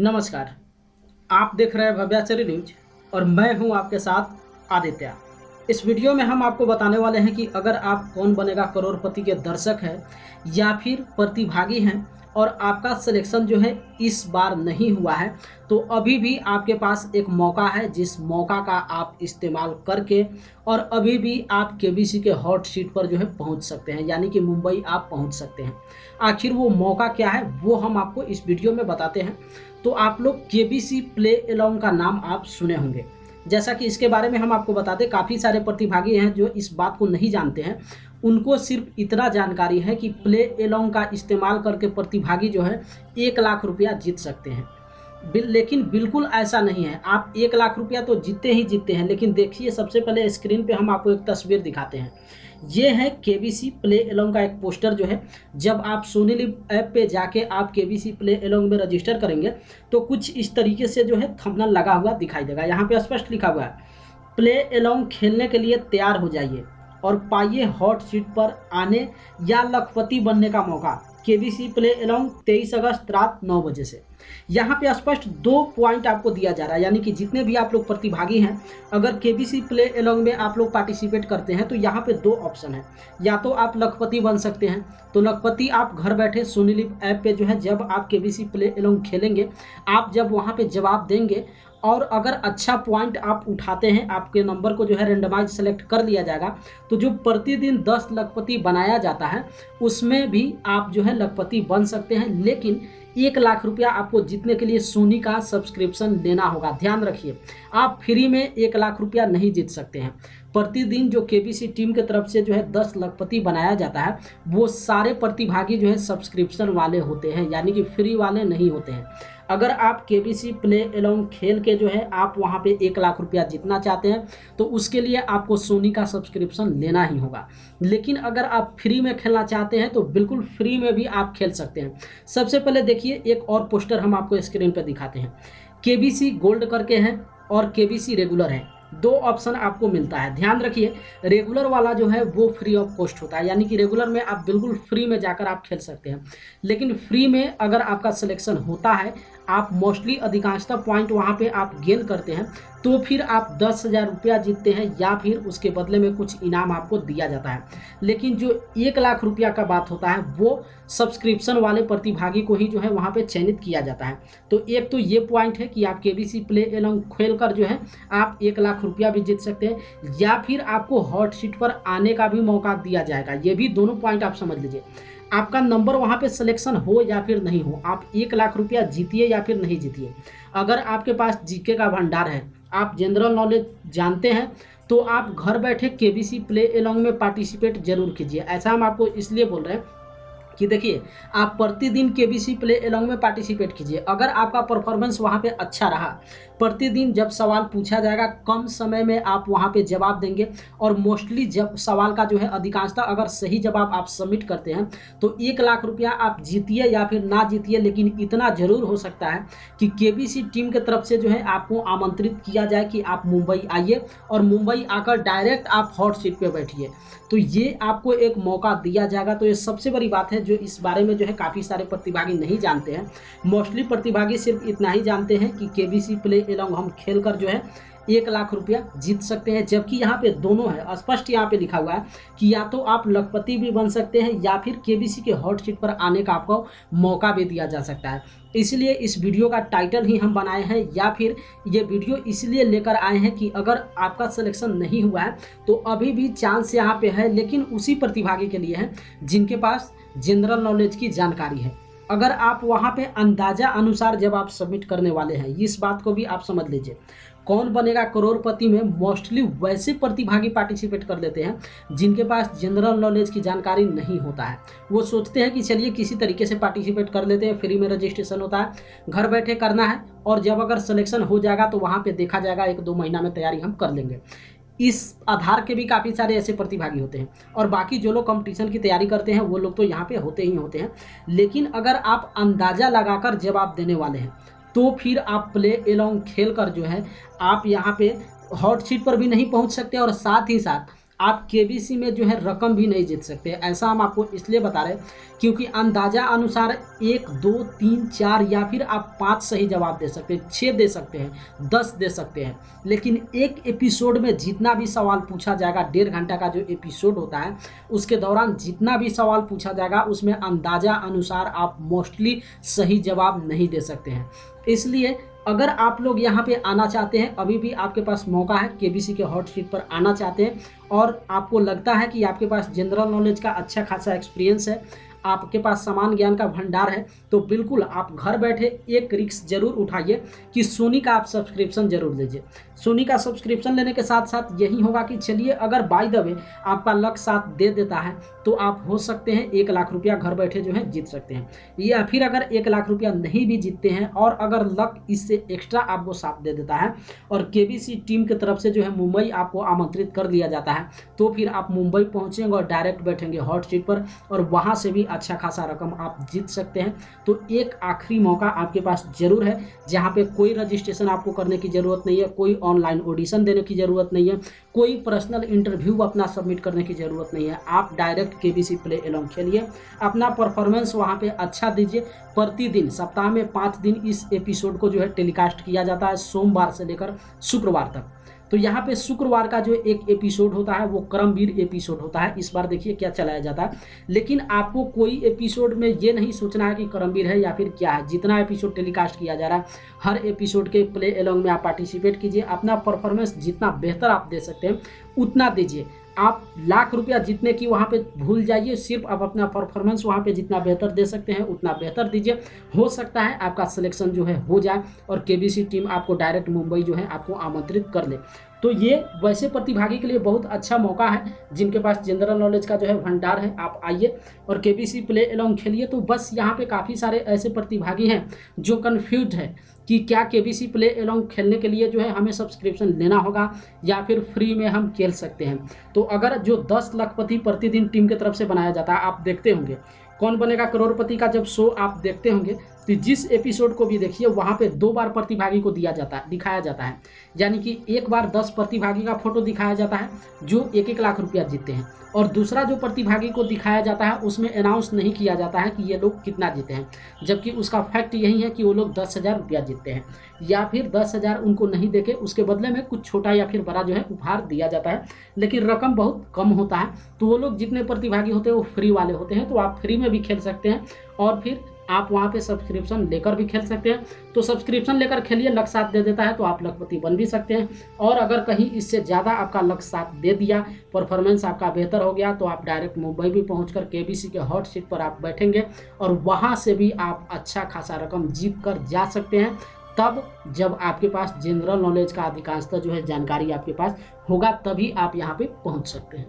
नमस्कार। आप देख रहे हैं भव्याचरी न्यूज और मैं हूं आपके साथ आदित्य। इस वीडियो में हम आपको बताने वाले हैं कि अगर आप कौन बनेगा करोड़पति के दर्शक हैं या फिर प्रतिभागी हैं और आपका सिलेक्शन जो है इस बार नहीं हुआ है, तो अभी भी आपके पास एक मौका है जिस मौका का आप इस्तेमाल करके और अभी भी आप केबीसी के हॉट सीट पर जो है पहुंच सकते हैं, यानी कि मुंबई आप पहुंच सकते हैं। आखिर वो मौका क्या है वो हम आपको इस वीडियो में बताते हैं। तो आप लोग केबीसी प्ले अलोंग का नाम आप सुने होंगे। जैसा कि इसके बारे में हम आपको बताते, काफ़ी सारे प्रतिभागी हैं जो इस बात को नहीं जानते हैं। उनको सिर्फ इतना जानकारी है कि प्ले अलोंग का इस्तेमाल करके प्रतिभागी जो है 1 लाख रुपया जीत सकते हैं। लेकिन बिल्कुल ऐसा नहीं है। आप 1 लाख रुपया तो जीतते ही जीतते हैं, लेकिन देखिए सबसे पहले स्क्रीन पे हम आपको एक तस्वीर दिखाते हैं। ये है केबीसी प्ले अलोंग का एक पोस्टर जो है। जब आप सोनी लिव ऐप पे जाके आप केबीसी प्ले अलोंग में रजिस्टर करेंगे तो कुछ इस तरीके से जो है थंबनेल लगा हुआ दिखाई देगा। यहाँ पे स्पष्ट लिखा हुआ है, प्ले अलोंग खेलने के लिए तैयार हो जाइए और पाइए हॉट सीट पर आने या लखपति बनने का मौका। केबीसी प्ले अलोंग 23 अगस्त रात 9 बजे से। यहाँ पे स्पष्ट 2 पॉइंट आपको दिया जा रहा है, यानी कि जितने भी आप लोग प्रतिभागी हैं, अगर केबीसी प्ले अलोंग में आप लोग पार्टिसिपेट करते हैं तो यहाँ पे 2 ऑप्शन है। या तो आप लखपति बन सकते हैं, तो लखपति आप घर बैठे सोनी लिव ऐप पे जो है जब आप केबीसी प्ले अलोंग खेलेंगे, आप जब वहाँ पे जवाब देंगे और अगर अच्छा पॉइंट आप उठाते हैं, आपके नंबर को जो है रेंडमाइज सेलेक्ट कर लिया जाएगा, तो जो प्रतिदिन 10 लखपति बनाया जाता है उसमें भी आप जो है लखपति बन सकते हैं। लेकिन 1 लाख रुपया आपको जीतने के लिए सोनी का सब्सक्रिप्शन लेना होगा। ध्यान रखिए, आप फ्री में 1 लाख रुपया नहीं जीत सकते हैं। प्रतिदिन जो केबीसी टीम की तरफ से जो है 10 लखपति बनाया जाता है, वो सारे प्रतिभागी जो है सब्सक्रिप्शन वाले होते हैं, यानी कि फ्री वाले नहीं होते हैं। अगर आप केबीसी प्ले अलोंग खेल के जो है आप वहाँ पे 1 लाख रुपया जीतना चाहते हैं तो उसके लिए आपको सोनी का सब्सक्रिप्शन लेना ही होगा। लेकिन अगर आप फ्री में खेलना चाहते हैं तो बिल्कुल फ्री में भी आप खेल सकते हैं। सबसे पहले देखिए, एक और पोस्टर हम आपको स्क्रीन पर दिखाते हैं। केबीसी गोल्ड करके हैं और केबीसी रेगुलर है। 2 ऑप्शन आपको मिलता है। ध्यान रखिए, रेगुलर वाला जो है वो फ्री ऑफ कॉस्ट होता है, यानी कि रेगुलर में आप बिल्कुल फ्री में जाकर आप खेल सकते हैं। लेकिन फ्री में अगर आपका सिलेक्शन होता है, आप मोस्टली अधिकांशतः पॉइंट वहाँ पे आप गेन करते हैं, तो फिर आप 10,000 रुपया जीतते हैं या फिर उसके बदले में कुछ इनाम आपको दिया जाता है। लेकिन जो 1 लाख रुपया का बात होता है वो सब्सक्रिप्शन वाले प्रतिभागी को ही जो है वहाँ पे चयनित किया जाता है। तो एक तो ये पॉइंट है कि आप केबीसी प्ले अलोंग खेल कर जो है आप 1 लाख रुपया भी जीत सकते हैं या फिर आपको हॉट सीट पर आने का भी मौका दिया जाएगा। ये भी दोनों पॉइंट आप समझ लीजिए। आपका नंबर वहाँ पे सिलेक्शन हो या फिर नहीं हो, आप 1 लाख रुपया जीतिए या फिर नहीं जीतिए। अगर आपके पास जीके का भंडार है, आप जनरल नॉलेज जानते हैं, तो आप घर बैठे केबीसी प्ले अलोंग में पार्टिसिपेट जरूर कीजिए। ऐसा हम आपको इसलिए बोल रहे हैं कि देखिए, आप प्रतिदिन केबीसी प्ले अलोंग में पार्टिसिपेट कीजिए। अगर आपका परफॉर्मेंस वहाँ पे अच्छा रहा, प्रतिदिन जब सवाल पूछा जाएगा कम समय में आप वहाँ पे जवाब देंगे और मोस्टली जब सवाल का जो है अधिकांशतः अगर सही जवाब आप सबमिट करते हैं तो 1 लाख रुपया आप जीतिए या फिर ना जीतिए, लेकिन इतना ज़रूर हो सकता है कि केबीसी टीम की तरफ से जो है आपको आमंत्रित किया जाए कि आप मुंबई आइए और मुंबई आकर डायरेक्ट आप हॉट सीट पे बैठिए। तो ये आपको एक मौका दिया जाएगा। तो ये सबसे बड़ी बात है जो इस बारे में जो है काफ़ी सारे प्रतिभागी नहीं जानते हैं। मोस्टली प्रतिभागी सिर्फ इतना ही जानते हैं कि केबीसी प्ले अलोंग हम खेल कर जो है 1 लाख रुपया जीत सकते हैं, जबकि यहाँ पे दोनों है। स्पष्ट यहाँ पे लिखा हुआ है कि या तो आप लखपति भी बन सकते हैं या फिर केबीसी के हॉट सीट पर आने का आपको मौका भी दिया जा सकता है। इसलिए इस वीडियो का टाइटल ही हम बनाए हैं, या फिर ये वीडियो इसलिए लेकर आए हैं कि अगर आपका सिलेक्शन नहीं हुआ है तो अभी भी चांस यहाँ पे है, लेकिन उसी प्रतिभागी के लिए है जिनके पास जनरल नॉलेज की जानकारी है। अगर आप वहाँ पे अंदाजा अनुसार जब आप सबमिट करने वाले हैं, इस बात को भी आप समझ लीजिए। कौन बनेगा करोड़पति में मोस्टली वैसे प्रतिभागी पार्टिसिपेट कर लेते हैं जिनके पास जनरल नॉलेज की जानकारी नहीं होता है। वो सोचते हैं कि चलिए किसी तरीके से पार्टिसिपेट कर लेते हैं, फ्री में रजिस्ट्रेशन होता है, घर बैठे करना है और जब अगर सिलेक्शन हो जाएगा तो वहाँ पे देखा जाएगा 1-2 महीना में तैयारी हम कर लेंगे। इस आधार के भी काफ़ी सारे ऐसे प्रतिभागी होते हैं और बाकी जो लोग कंपटीशन की तैयारी करते हैं वो लोग तो यहाँ पे होते ही होते हैं। लेकिन अगर आप अंदाज़ा लगाकर जवाब देने वाले हैं तो फिर आप प्ले अलोंग खेल कर जो है आप यहाँ पे हॉट सीट पर भी नहीं पहुँच सकते और साथ ही साथ आप केबीसी में जो है रकम भी नहीं जीत सकते। ऐसा हम आपको इसलिए बता रहे हैं क्योंकि अंदाजा अनुसार 1, 2, 3, 4 या फिर आप 5 सही जवाब दे सकते हैं, 6 दे सकते हैं, 10 दे सकते हैं, लेकिन एक एपिसोड में जितना भी सवाल पूछा जाएगा, 1.5 घंटा का जो एपिसोड होता है उसके दौरान जितना भी सवाल पूछा जाएगा उसमें अंदाजा अनुसार आप मोस्टली सही जवाब नहीं दे सकते हैं। इसलिए अगर आप लोग यहाँ पे आना चाहते हैं, अभी भी आपके पास मौका है, केबीसी के हॉट सीट पर आना चाहते हैं और आपको लगता है कि आपके पास जनरल नॉलेज का अच्छा खासा एक्सपीरियंस है, आपके पास समान ज्ञान का भंडार है, तो बिल्कुल आप घर बैठे एक रिस्क जरूर उठाइए कि सोनी का आप सब्सक्रिप्शन जरूर लीजिए। सोनी का सब्सक्रिप्शन लेने के साथ साथ यही होगा कि चलिए अगर बाय द वे आपका लक साथ दे देता है तो आप हो सकते हैं 1 लाख रुपया घर बैठे जो है जीत सकते हैं, या फिर अगर 1 लाख रुपया नहीं भी जीतते हैं और अगर लक इससे एक्स्ट्रा आपको साथ दे देता है और केबीसी टीम की तरफ से जो है मुंबई आपको आमंत्रित कर दिया जाता है, तो फिर आप मुंबई पहुंचेंगे और डायरेक्ट बैठेंगे हॉट सीट पर और वहां से भी अच्छा खासा रकम आप जीत सकते हैं। तो एक आखिरी मौका आपके पास जरूर है जहां पे कोई रजिस्ट्रेशन आपको करने की जरूरत नहीं है, कोई ऑनलाइन ऑडिशन देने की जरूरत नहीं है, कोई पर्सनल इंटरव्यू अपना सबमिट करने की जरूरत नहीं है। आप डायरेक्ट केबीसी प्ले अलोंग खेलिए, अपना परफॉर्मेंस वहां पे अच्छा दीजिए। प्रतिदिन सप्ताह में 5 दिन इस एपिसोड को जो है टेलीकास्ट किया जाता है, सोमवार से लेकर शुक्रवार तक। तो यहाँ पे शुक्रवार का जो एक एपिसोड होता है वो कर्मवीर एपिसोड होता है। इस बार देखिए क्या चलाया जाता है, लेकिन आपको कोई एपिसोड में ये नहीं सोचना है कि कर्मवीर है या फिर क्या है। जितना एपिसोड टेलीकास्ट किया जा रहा है हर एपिसोड के प्ले अलोंग में आप पार्टिसिपेट कीजिए, अपना परफॉर्मेंस जितना बेहतर आप दे सकते हैं उतना दीजिए। आप लाख रुपया जीतने की वहाँ पे भूल जाइए, सिर्फ आप अपना परफॉर्मेंस वहाँ पे जितना बेहतर दे सकते हैं उतना बेहतर दीजिए। हो सकता है आपका सिलेक्शन जो है हो जाए और केबीसी टीम आपको डायरेक्ट मुंबई जो है आपको आमंत्रित कर ले। तो ये वैसे प्रतिभागी के लिए बहुत अच्छा मौका है जिनके पास जनरल नॉलेज का जो है भंडार है। आप आइए और केबीसी प्ले अलोंग खेलिए। तो बस यहाँ पे काफ़ी सारे ऐसे प्रतिभागी हैं जो कन्फ्यूज है कि क्या केबीसी प्ले अलोंग खेलने के लिए जो है हमें सब्सक्रिप्शन लेना होगा या फिर फ्री में हम खेल सकते हैं। तो अगर जो 10 लखपति प्रतिदिन टीम की तरफ से बनाया जाता है, आप देखते होंगे कौन बनेगा करोड़पति का जब शो आप देखते होंगे, तो जिस एपिसोड को भी देखिए वहाँ पे 2 बार प्रतिभागी को दिखाया जाता है, यानी कि एक बार 10 प्रतिभागी का फोटो दिखाया जाता है जो 1-1 लाख रुपया जीते हैं, और दूसरा जो प्रतिभागी को दिखाया जाता है उसमें अनाउंस नहीं किया जाता है कि ये लोग कितना जीते हैं, जबकि उसका फैक्ट यही है कि वो लोग 10,000 रुपया जीतते हैं, या फिर 10,000 उनको नहीं देके उसके बदले में कुछ छोटा या फिर बड़ा जो है उपहार दिया जाता है, लेकिन रकम बहुत कम होता है। तो वो लोग जितने प्रतिभागी होते हैं वो फ्री वाले होते हैं, तो आप फ्री में भी खेल सकते हैं और फिर आप वहाँ पे सब्सक्रिप्शन लेकर भी खेल सकते हैं। तो सब्सक्रिप्शन लेकर खेलिए, लक साथ दे देता है तो आप लखपति बन भी सकते हैं। और अगर कहीं इससे ज़्यादा आपका लक साथ दे दिया, परफॉर्मेंस आपका बेहतर हो गया, तो आप डायरेक्ट मुंबई भी पहुंचकर केबीसी के हॉट सीट पर आप बैठेंगे और वहाँ से भी आप अच्छा खासा रकम जीत कर जा सकते हैं, तब जब आपके पास जनरल नॉलेज का अधिकांशतः जो है जानकारी आपके पास होगा, तभी आप यहाँ पे पहुँच सकते हैं।